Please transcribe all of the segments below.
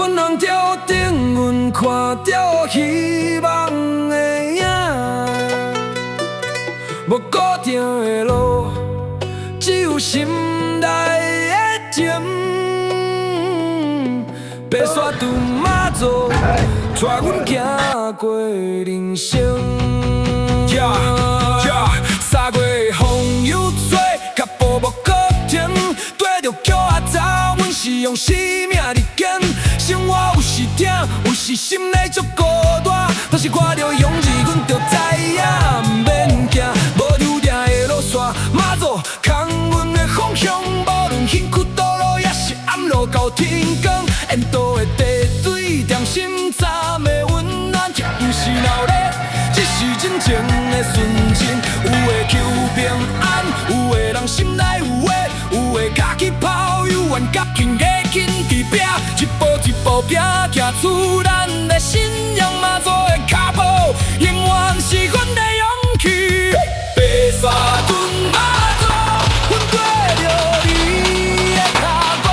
昏暗条顶，阮看到希望的影。无固定的路，只有心内的情。白沙屯妈祖带阮行过人生。三月风又吹，脚步无搁停，跟着叫仔走，阮是用生命伫坚。生活有时痛，有时心内足孤单，但是看着勇气，阮就知影毋免惊。无留定的路线，妈祖牵阮的方向，无论辛苦道路，也是暗路到天光。沿途的地水点心站的温暖，有时闹热，只是真情的纯情。有的求平安，有的人心内有话，有的家己跑，有缘甲紧个紧伫拼，一步一步拼，行出咱的信仰。妈祖的脚步，永远是阮的勇气。白沙屯妈祖，阮跟着你的脚步，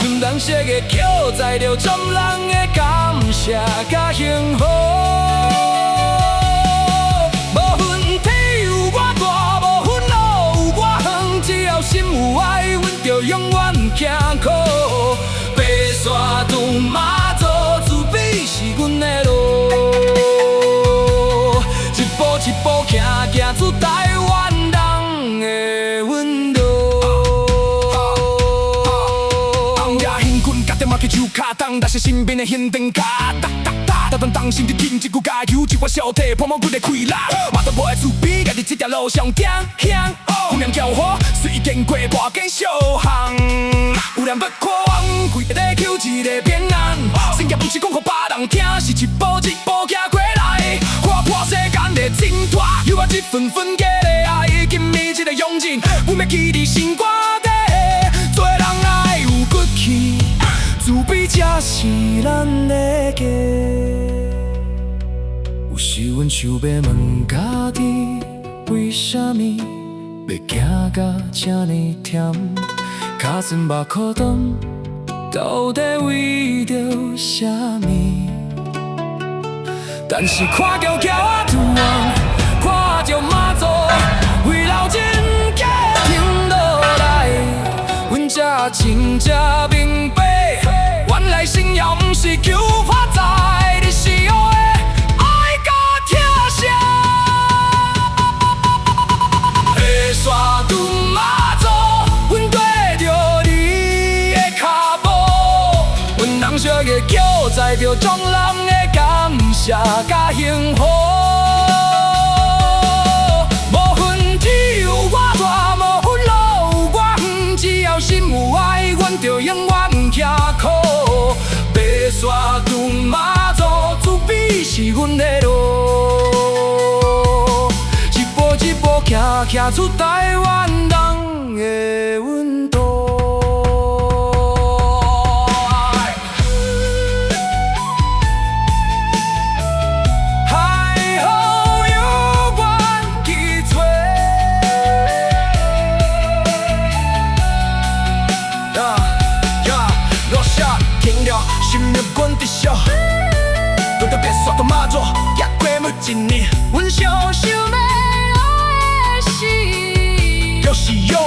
阮人生的桥，载着众人的感谢甲幸福。无分天有我大，无分路有我远，只要心有爱，阮就永远唔惊苦。白沙屯妈祖慈悲是阮的路，一步一步行，行出台湾人的温度。红夜幸困，甲点马去手卡动，那些身边的现灯卡，打断当心的听一句加油，一碗烧体泼满阮的快乐。嘛都无爱自卑，家己这条路上点香，风凉叫火，随经过跋紧小巷。有人要看望，规个在求一个平安。生涯不是讲给别人听，是一步一步行过来。看破世间的挣扎，有我一份份假的爱，给你这个勇气，阮要记伫心肝底。做人爱有骨气，自卑才是咱的家。有时阮想要问家己，为什么要行到这呢甜？脚酸目苦冻，到底为着什么？但是看到桥仔突望，看到妈祖为老人家停落来，阮才真正明白，原来信仰不是求发财，你是有的爱甲疼惜。白沙屯妈祖，阮跟着你的脚步，阮人生的桥，载着众人的感谢甲幸福。无分天有我大，无分路有我远，只要心有爱，阮就永远不惊苦。白沙屯妈祖慈悲是阮的路，一步一步行，行出台湾人的温度。心若阮直烧，为着白沙屯妈祖行过每一年，阮常想要的是，就是有